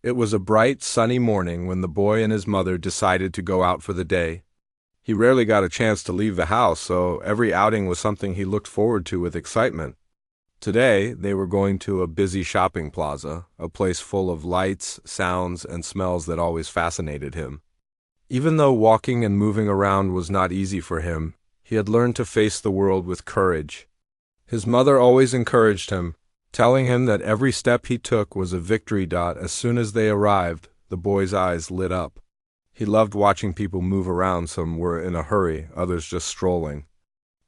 It was a bright, sunny morning when the boy and his mother decided to go out for the day. He rarely got a chance to leave the house, so every outing was something he looked forward to with excitement. Today, they were going to a busy shopping plaza, a place full of lights, sounds, and smells that always fascinated him. Even though walking and moving around was not easy for him, he had learned to face the world with courage. His mother always encouraged him, telling him that every step he took was a victory. As soon as they arrived, the boy's eyes lit up. He loved watching people move around. Some were in a hurry, others just strolling.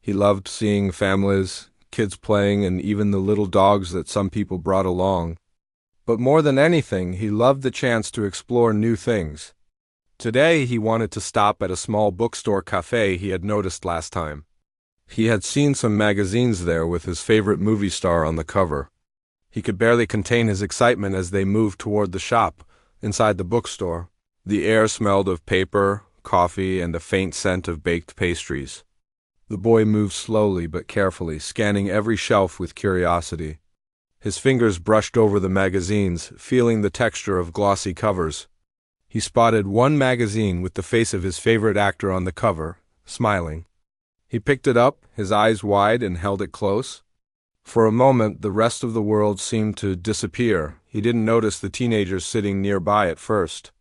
He loved seeing families, kids playing, and even the little dogs that some people brought along. But more than anything, he loved the chance to explore new things. Today, he wanted to stop at a small bookstore cafe he had noticed last time. He had seen some magazines there with his favorite movie star on the cover. He could barely contain his excitement as they moved toward the shop. Inside the bookstore, the air smelled of paper, coffee, and a faint scent of baked pastries. The boy moved slowly but carefully, scanning every shelf with curiosity. His fingers brushed over the magazines, feeling the texture of glossy covers. He spotted one magazine with the face of his favorite actor on the cover, smiling. He picked it up, his eyes wide, and held it close. For a moment, the rest of the world seemed to disappear. He didn't notice the teenagers sitting nearby at first.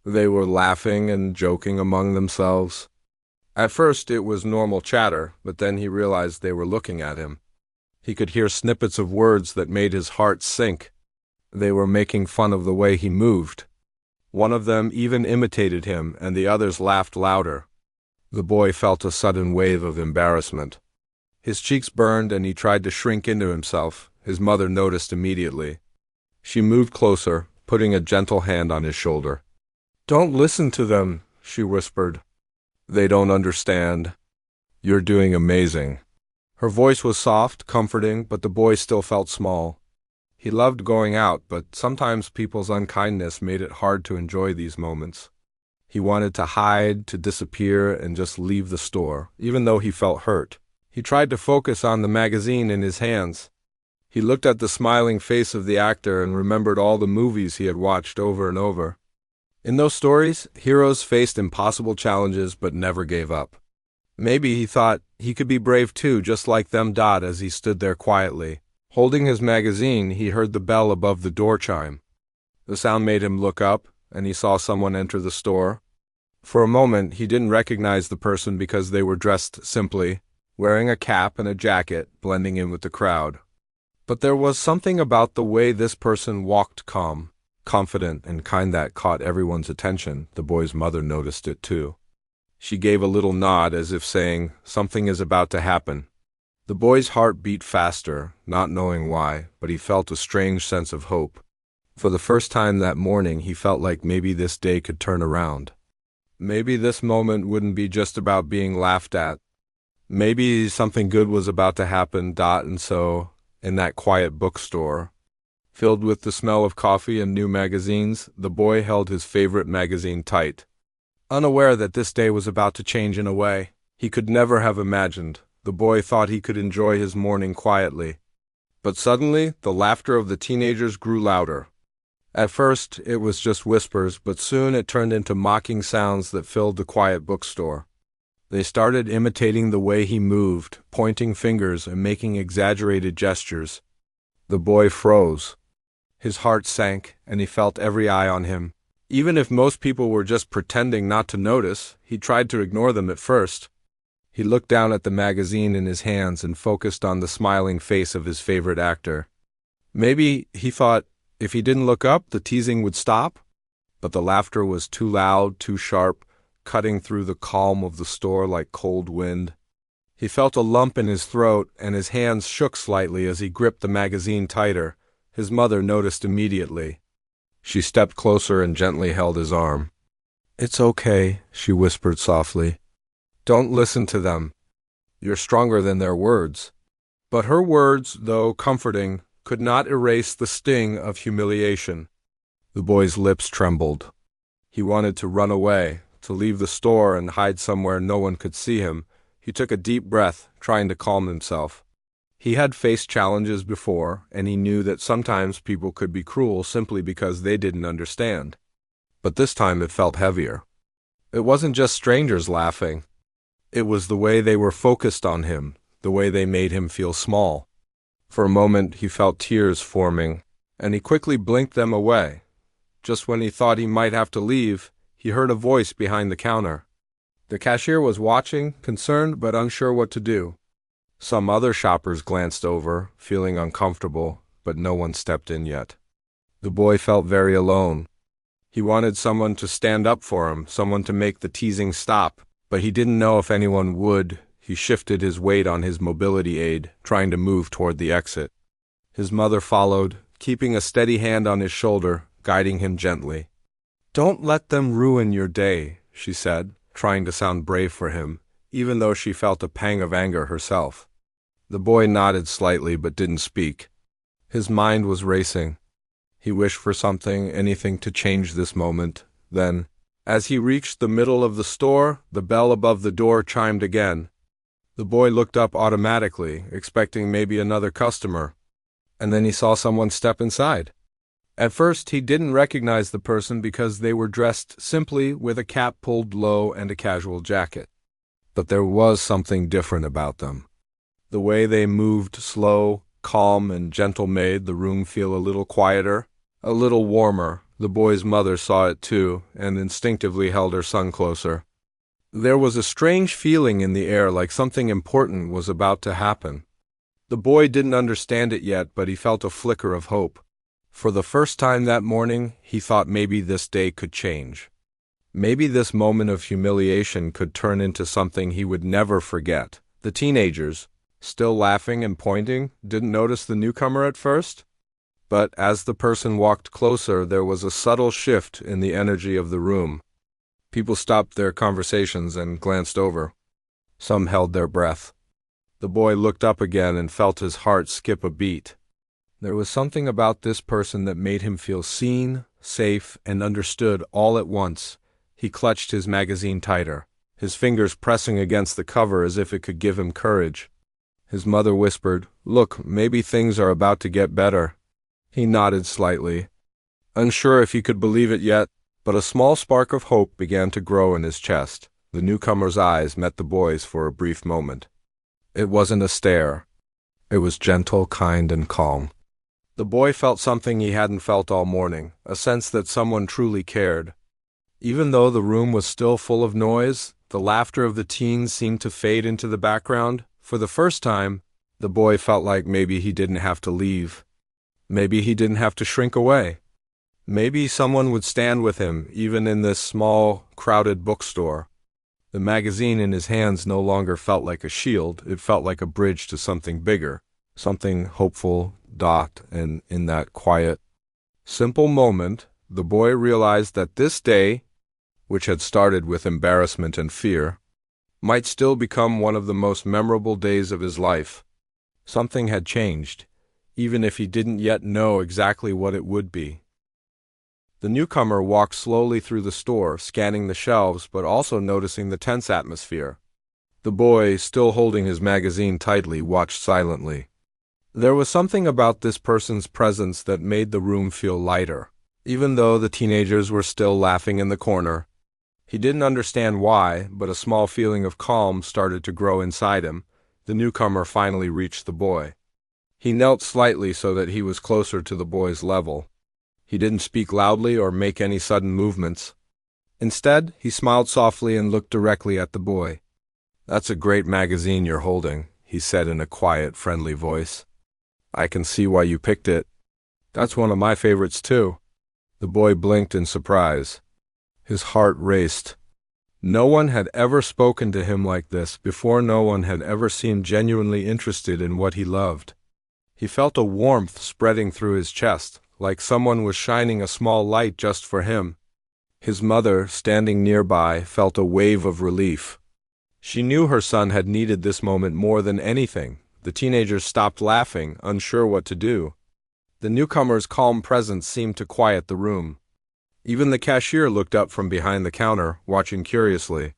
They were laughing and joking among themselves. At first, it was normal chatter, but then he realized they were looking at him. He could hear snippets of words that made his heart sink. They were making fun of the way he moved. One of them even imitated him, and the others laughed louder. The boy felt a sudden wave of embarrassment. His cheeks burned and he tried to shrink into himself. His mother noticed immediately. She moved closer, putting a gentle hand on his shoulder. "Don't listen to them," she whispered. "They don't understand. You're doing amazing." Her voice was soft, comforting, but the boy still felt small. He loved going out, but sometimes people's unkindness made it hard to enjoy these moments. He wanted to hide, to disappear, and just leave the store, even though he felt hurt. He tried to focus on the magazine in his hands. He looked at the smiling face of the actor and remembered all the movies he had watched over and over. In those stories, heroes faced impossible challenges but never gave up. Maybe he thought he could be brave too, just like them. As he stood there quietly, holding his magazine, he heard the bell above the door chime. The sound made him look up, and he saw someone enter the store. For a moment, he didn't recognize the person because they were dressed simply, wearing a cap and a jacket, blending in with the crowd. But there was something about the way this person walked, calm, confident, and kind, that caught everyone's attention. The boy's mother noticed it too. She gave a little nod as if saying, "Something is about to happen." The boy's heart beat faster, not knowing why, but he felt a strange sense of hope. For the first time that morning, he felt like maybe this day could turn around. Maybe this moment wouldn't be just about being laughed at. Maybe something good was about to happen. And so, in that quiet bookstore, filled with the smell of coffee and new magazines, the boy held his favorite magazine tight, unaware that this day was about to change in a way he could never have imagined. The boy thought he could enjoy his morning quietly. But suddenly, the laughter of the teenagers grew louder. At first, it was just whispers, but soon it turned into mocking sounds that filled the quiet bookstore. They started imitating the way he moved, pointing fingers and making exaggerated gestures. The boy froze. His heart sank, and he felt every eye on him. Even if most people were just pretending not to notice, he tried to ignore them at first. He looked down at the magazine in his hands and focused on the smiling face of his favorite actor. Maybe, he thought, if he didn't look up, the teasing would stop. But the laughter was too loud, too sharp, cutting through the calm of the store like cold wind. He felt a lump in his throat, and his hands shook slightly as he gripped the magazine tighter. His mother noticed immediately. She stepped closer and gently held his arm. "It's okay," she whispered softly. "Don't listen to them. You're stronger than their words." But her words, though comforting, could not erase the sting of humiliation. The boy's lips trembled. He wanted to run away, to leave the store and hide somewhere no one could see him. He took a deep breath, trying to calm himself. He had faced challenges before, and he knew that sometimes people could be cruel simply because they didn't understand. But this time it felt heavier. It wasn't just strangers laughing. It was the way they were focused on him, the way they made him feel small. For a moment he felt tears forming, and he quickly blinked them away. Just when he thought he might have to leave, he heard a voice behind the counter. The cashier was watching, concerned but unsure what to do. Some other shoppers glanced over, feeling uncomfortable, but no one stepped in yet. The boy felt very alone. He wanted someone to stand up for him, someone to make the teasing stop, but he didn't know if anyone would. He shifted his weight on his mobility aid, trying to move toward the exit. His mother followed, keeping a steady hand on his shoulder, guiding him gently. "Don't let them ruin your day," she said, trying to sound brave for him, even though she felt a pang of anger herself. The boy nodded slightly but didn't speak. His mind was racing. He wished for something, anything to change this moment. Then, as he reached the middle of the store, the bell above the door chimed again. The boy looked up automatically, expecting maybe another customer, and then he saw someone step inside. At first, he didn't recognize the person because they were dressed simply with a cap pulled low and a casual jacket. But there was something different about them. The way they moved, slow, calm, and gentle, made the room feel a little quieter, a little warmer. The boy's mother saw it too, and instinctively held her son closer. There was a strange feeling in the air, like something important was about to happen. The boy didn't understand it yet, but he felt a flicker of hope. For the first time that morning, he thought maybe this day could change. Maybe this moment of humiliation could turn into something he would never forget. The teenagers, still laughing and pointing, didn't notice the newcomer at first. But as the person walked closer, there was a subtle shift in the energy of the room. People stopped their conversations and glanced over. Some held their breath. The boy looked up again and felt his heart skip a beat. There was something about this person that made him feel seen, safe, and understood all at once. He clutched his magazine tighter, his fingers pressing against the cover as if it could give him courage. His mother whispered, "Look, maybe things are about to get better." He nodded slightly, unsure if he could believe it yet, but a small spark of hope began to grow in his chest. The newcomer's eyes met the boy's for a brief moment. It wasn't a stare. It was gentle, kind, and calm. The boy felt something he hadn't felt all morning, a sense that someone truly cared. Even though the room was still full of noise, the laughter of the teens seemed to fade into the background. For the first time, the boy felt like maybe he didn't have to leave. Maybe he didn't have to shrink away. Maybe someone would stand with him, even in this small, crowded bookstore. The magazine in his hands no longer felt like a shield. It felt like a bridge to something bigger, something hopeful. And in that quiet, simple moment, the boy realized that this day, which had started with embarrassment and fear, might still become one of the most memorable days of his life. Something had changed, even if he didn't yet know exactly what it would be. The newcomer walked slowly through the store, scanning the shelves but also noticing the tense atmosphere. The boy, still holding his magazine tightly, watched silently. There was something about this person's presence that made the room feel lighter, even though the teenagers were still laughing in the corner. He didn't understand why, but a small feeling of calm started to grow inside him. The newcomer finally reached the boy. He knelt slightly so that he was closer to the boy's level. He didn't speak loudly or make any sudden movements. Instead, he smiled softly and looked directly at the boy. "That's a great magazine you're holding," he said in a quiet, friendly voice. "I can see why you picked it. That's one of my favorites too." The boy blinked in surprise. His heart raced. No one had ever spoken to him like this before. No one had ever seemed genuinely interested in what he loved. He felt a warmth spreading through his chest, like someone was shining a small light just for him. His mother, standing nearby, felt a wave of relief. She knew her son had needed this moment more than anything. The teenagers stopped laughing, unsure what to do. The newcomer's calm presence seemed to quiet the room. Even the cashier looked up from behind the counter, watching curiously.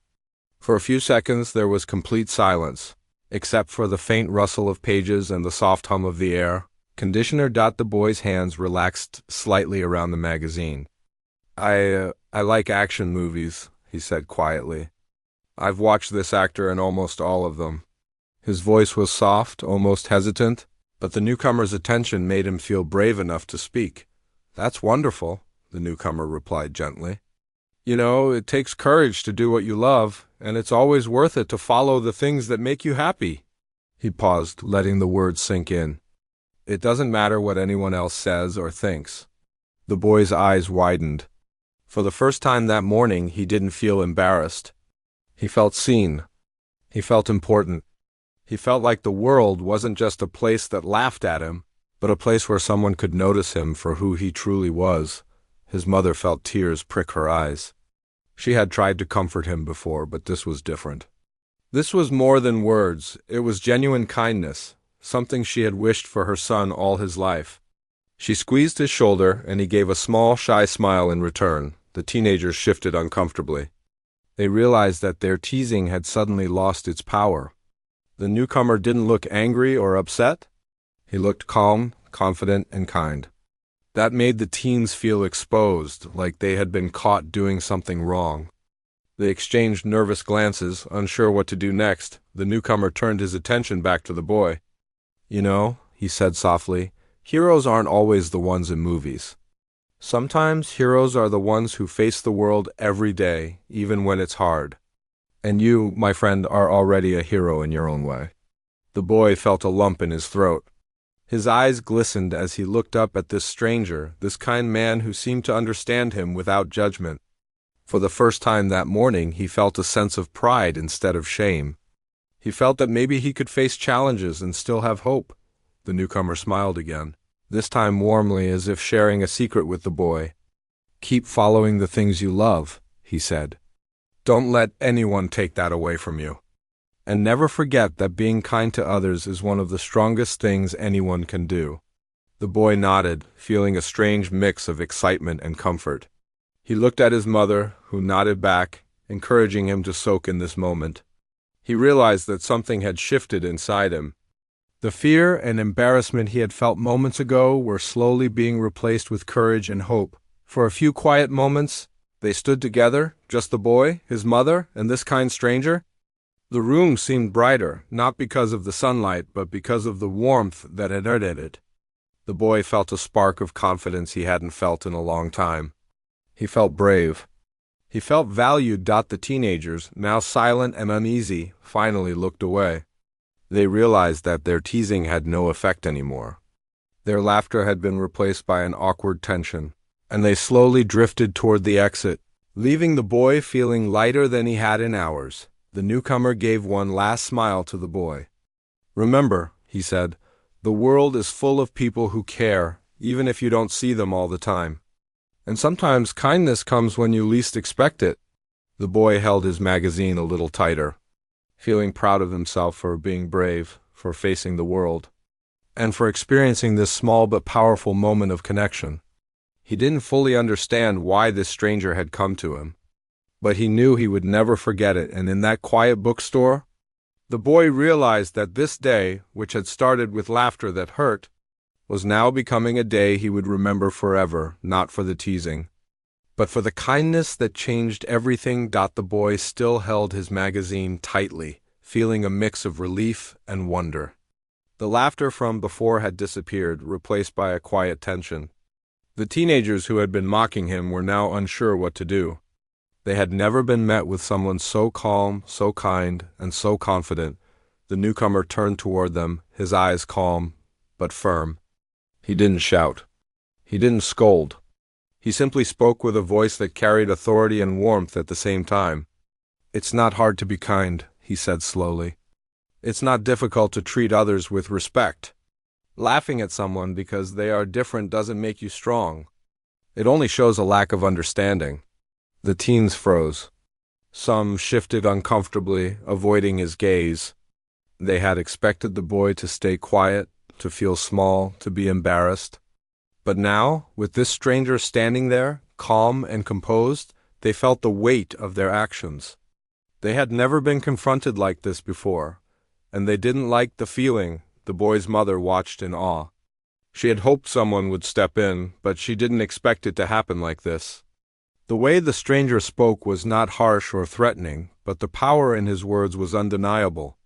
For a few seconds there was complete silence. except for the faint rustle of pages and the soft hum of the air. Conditioner. The boy's hands relaxed slightly around the magazine. I like action movies, he said quietly. I've watched this actor in almost all of them. His voice was soft, almost hesitant, but the newcomer's attention made him feel brave enough to speak. That's wonderful, the newcomer replied gently. You know, it takes courage to do what you love, and it's always worth it to follow the things that make you happy. He paused, letting the words sink in. It doesn't matter what anyone else says or thinks. The boy's eyes widened. For the first time that morning, he didn't feel embarrassed. He felt seen. He felt important. He felt like the world wasn't just a place that laughed at him, but a place where someone could notice him for who he truly was. His mother felt tears prick her eyes. She had tried to comfort him before, but this was different. This was more than words. It was genuine kindness, something she had wished for her son all his life. She squeezed his shoulder, and he gave a small, shy smile in return. The teenagers shifted uncomfortably. They realized that their teasing had suddenly lost its power. The newcomer didn't look angry or upset. He looked calm, confident, and kind. That made the teens feel exposed, like they had been caught doing something wrong. They exchanged nervous glances, unsure what to do next. The newcomer turned his attention back to the boy. You know, he said softly, heroes aren't always the ones in movies. Sometimes heroes are the ones who face the world every day, even when it's hard. And you, my friend, are already a hero in your own way. The boy felt a lump in his throat. His eyes glistened as he looked up at this stranger, this kind man who seemed to understand him without judgment. For the first time that morning, he felt a sense of pride instead of shame. He felt that maybe he could face challenges and still have hope. The newcomer smiled again, this time warmly, as if sharing a secret with the boy. Keep following the things you love, he said. Don't let anyone take that away from you. And never forget that being kind to others is one of the strongest things anyone can do. The boy nodded, feeling a strange mix of excitement and comfort. He looked at his mother, who nodded back, encouraging him to soak in this moment. He realized that something had shifted inside him. The fear and embarrassment he had felt moments ago were slowly being replaced with courage and hope. For a few quiet moments, they stood together, just the boy, his mother, and this kind stranger. The room seemed brighter, not because of the sunlight, but because of the warmth that had entered it. The boy felt a spark of confidence he hadn't felt in a long time. He felt brave. He felt valued. The teenagers, now silent and uneasy, finally looked away. They realized that their teasing had no effect anymore. Their laughter had been replaced by an awkward tension, and they slowly drifted toward the exit, leaving the boy feeling lighter than he had in hours. The newcomer gave one last smile to the boy. Remember, he said, the world is full of people who care, even if you don't see them all the time. And sometimes kindness comes when you least expect it. The boy held his magazine a little tighter, feeling proud of himself for being brave, for facing the world, and for experiencing this small but powerful moment of connection. He didn't fully understand why this stranger had come to him, but he knew he would never forget it, and in that quiet bookstore, the boy realized that this day, which had started with laughter that hurt, was now becoming a day he would remember forever, not for the teasing, but for the kindness that changed everything. The boy still held his magazine tightly, feeling a mix of relief and wonder. The laughter from before had disappeared, replaced by a quiet tension. The teenagers who had been mocking him were now unsure what to do. They had never been met with someone so calm, so kind, and so confident. The newcomer turned toward them, his eyes calm, but firm. He didn't shout. He didn't scold. He simply spoke with a voice that carried authority and warmth at the same time. It's not hard to be kind, he said slowly. It's not difficult to treat others with respect. Laughing at someone because they are different doesn't make you strong. It only shows a lack of understanding. The teens froze. Some shifted uncomfortably, avoiding his gaze. They had expected the boy to stay quiet, to feel small, to be embarrassed. But now, with this stranger standing there, calm and composed, they felt the weight of their actions. They had never been confronted like this before. and they didn't like the feeling. The boy's mother watched in awe. She had hoped someone would step in, but she didn't expect it to happen like this. The way the stranger spoke was not harsh or threatening, but the power in his words was undeniable.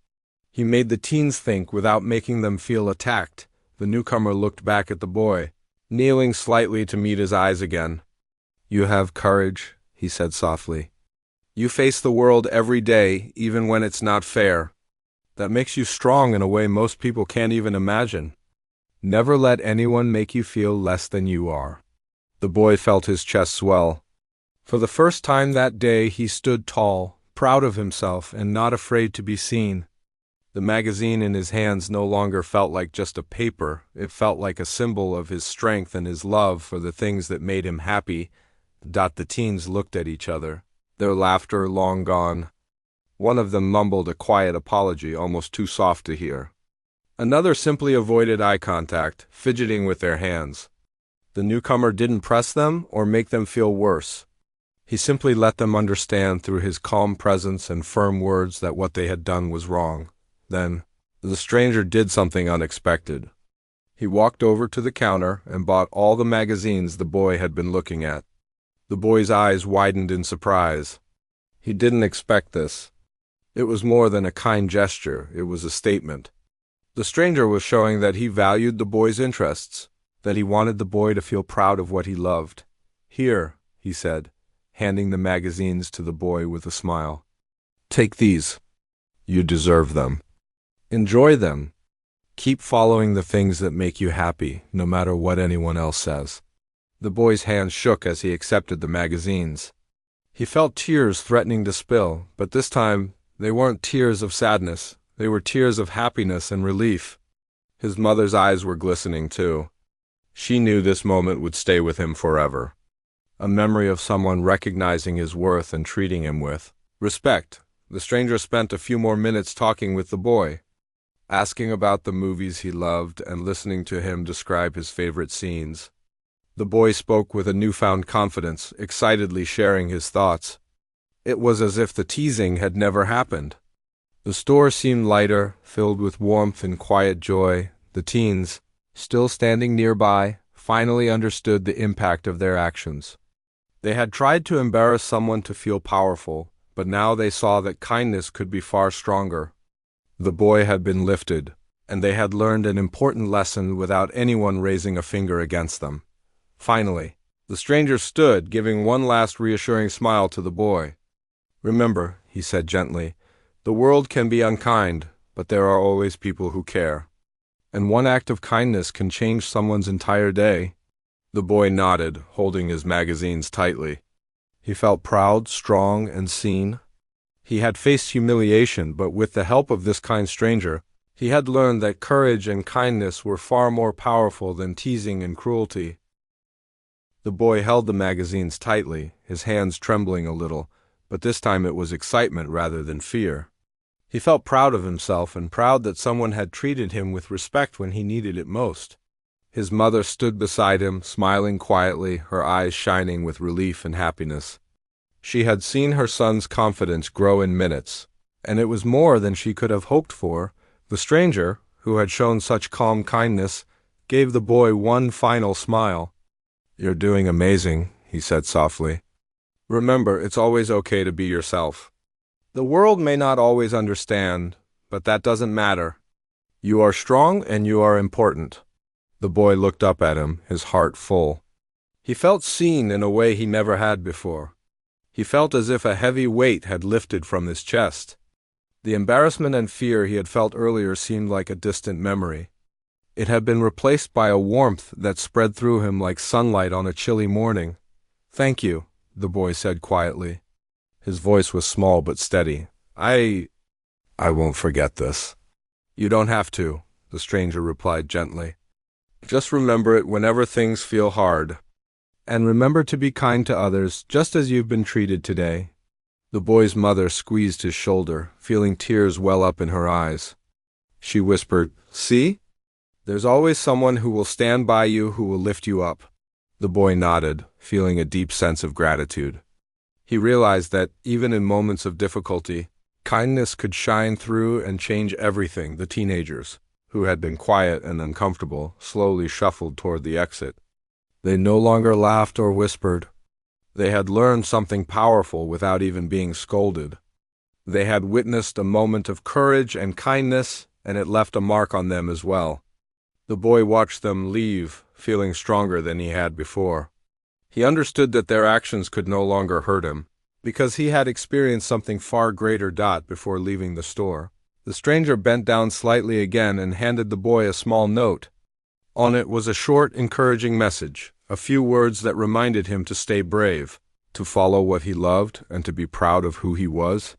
He made the teens think without making them feel attacked. The newcomer looked back at the boy, kneeling slightly to meet his eyes again. "You have courage," he said softly. "You face the world every day, even when it's not fair. That makes you strong in a way most people can't even imagine. Never let anyone make you feel less than you are." The boy felt his chest swell. For the first time that day, he stood tall, proud of himself, and not afraid to be seen. The magazine in his hands no longer felt like just a paper. It felt like a symbol of his strength and his love for the things that made him happy. The teens looked at each other, their laughter long gone. One of them mumbled a quiet apology, almost too soft to hear. Another simply avoided eye contact, fidgeting with their hands. The newcomer didn't press them or make them feel worse. He simply let them understand through his calm presence and firm words that what they had done was wrong. Then, the stranger did something unexpected. He walked over to the counter and bought all the magazines the boy had been looking at. The boy's eyes widened in surprise. He didn't expect this. It was more than a kind gesture, it was a statement. The stranger was showing that he valued the boy's interests, that he wanted the boy to feel proud of what he loved. "Here," he said, handing the magazines to the boy with a smile. "Take these. You deserve them. Enjoy them. Keep following the things that make you happy, no matter what anyone else says." The boy's hands shook as he accepted the magazines. He felt tears threatening to spill, but this time they weren't tears of sadness. They were tears of happiness and relief. His mother's eyes were glistening too. She knew this moment would stay with him forever. A memory of someone recognizing his worth and treating him with respect. The stranger spent a few more minutes talking with the boy, asking about the movies he loved and listening to him describe his favorite scenes. The boy spoke with a newfound confidence, excitedly sharing his thoughts. It was as if the teasing had never happened. The store seemed lighter, filled with warmth and quiet joy. The teens, still standing nearby, finally understood the impact of their actions. They had tried to embarrass someone to feel powerful, but now they saw that kindness could be far stronger. The boy had been lifted, and they had learned an important lesson without anyone raising a finger against them. Finally, the stranger stood, giving one last reassuring smile to the boy. "Remember," he said gently, "the world can be unkind, but there are always people who care. And one act of kindness can change someone's entire day." The boy nodded, holding his magazines tightly. He felt proud, strong, and seen. He had faced humiliation, but with the help of this kind stranger, he had learned that courage and kindness were far more powerful than teasing and cruelty. The boy held the magazines tightly, his hands trembling a little, but this time it was excitement rather than fear. He felt proud of himself and proud that someone had treated him with respect when he needed it most. His mother stood beside him, smiling quietly, her eyes shining with relief and happiness. She had seen her son's confidence grow in minutes, and it was more than she could have hoped for. The stranger, who had shown such calm kindness, gave the boy one final smile. "You're doing amazing," he said softly. "Remember, it's always okay to be yourself. The world may not always understand, but that doesn't matter. You are strong and you are important." The boy looked up at him, his heart full. He felt seen in a way he never had before. He felt as if a heavy weight had lifted from his chest. The embarrassment and fear he had felt earlier seemed like a distant memory. It had been replaced by a warmth that spread through him like sunlight on a chilly morning. "Thank you," the boy said quietly. His voice was small but steady. I won't forget this." "You don't have to," the stranger replied gently. "Just remember it whenever things feel hard. And remember to be kind to others, just as you've been treated today." The boy's mother squeezed his shoulder, feeling tears well up in her eyes. She whispered, "See? There's always someone who will stand by you, who will lift you up." The boy nodded, feeling a deep sense of gratitude. He realized that, even in moments of difficulty, Kindness could shine through and change everything. The teenagers, who had been quiet and uncomfortable, slowly shuffled toward the exit. They no longer laughed or whispered. They had learned something powerful without even being scolded. They had witnessed a moment of courage and kindness, and it left a mark on them as well. The boy watched them leave, feeling stronger than he had before. He understood that their actions could no longer hurt him, because he had experienced something far greater. Before leaving the store, the stranger bent down slightly again and handed the boy a small note. On it was a short, encouraging message, a few words that reminded him to stay brave, to follow what he loved, and to be proud of who he was.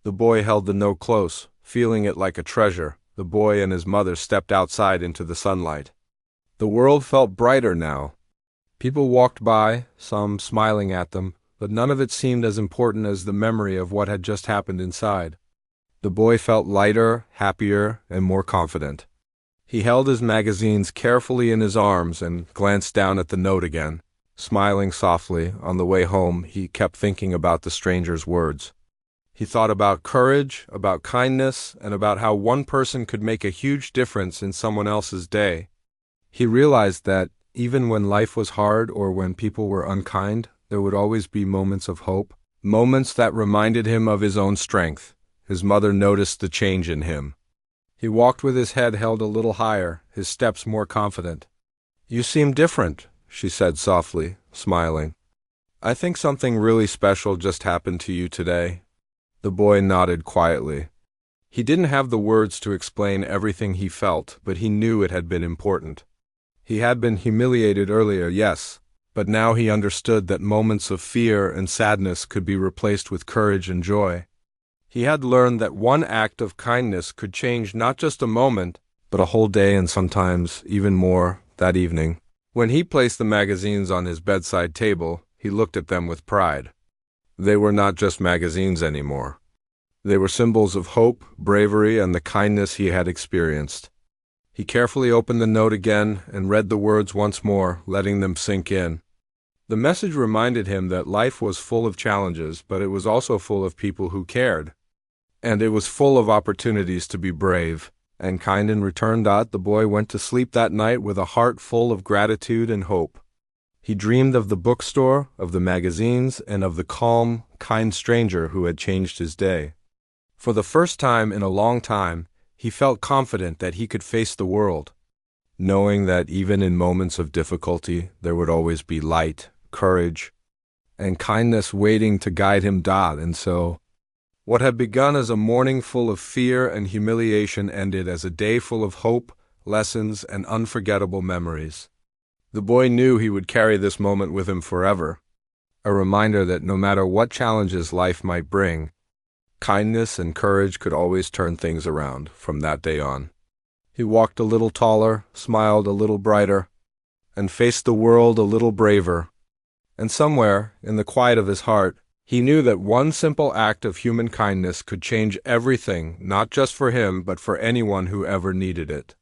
The boy held the note close, feeling it like a treasure. The boy and his mother stepped outside into the sunlight. The world felt brighter now. People walked by, some smiling at them, but none of it seemed as important as the memory of what had just happened inside. The boy felt lighter, happier, and more confident. He held his magazines carefully in his arms and glanced down at the note again. Smiling softly, on the way home, he kept thinking about the stranger's words. He thought about courage, about kindness, and about how one person could make a huge difference in someone else's day. He realized that, even when life was hard or when people were unkind, there would always be moments of hope, moments that reminded him of his own strength. His mother noticed the change in him. He walked with his head held a little higher, his steps more confident. "You seem different," she said softly, smiling. "I think something really special just happened to you today." The boy nodded quietly. He didn't have the words to explain everything he felt, but he knew it had been important. He had been humiliated earlier, yes, but now he understood that moments of fear and sadness could be replaced with courage and joy. He had learned that one act of kindness could change not just a moment, but a whole day, and sometimes even more. That evening, when he placed the magazines on his bedside table, he looked at them with pride. They were not just magazines anymore. They were symbols of hope, bravery, and the kindness he had experienced. He carefully opened the note again and read the words once more, letting them sink in. The message reminded him that life was full of challenges, but it was also full of people who cared. And it was full of opportunities to be brave and kind in return. The boy went to sleep that night with a heart full of gratitude and hope. He dreamed of the bookstore, of the magazines, and of the calm, kind stranger who had changed his day. For the first time in a long time, he felt confident that he could face the world, knowing that even in moments of difficulty, there would always be light, courage, and kindness waiting to guide him. And so, what had begun as a morning full of fear and humiliation ended as a day full of hope, lessons, and unforgettable memories. The boy knew he would carry this moment with him forever, a reminder that no matter what challenges life might bring, kindness and courage could always turn things around. From that day on, he walked a little taller, smiled a little brighter, and faced the world a little braver. And somewhere, in the quiet of his heart, he knew that one simple act of human kindness could change everything, not just for him, but for anyone who ever needed it.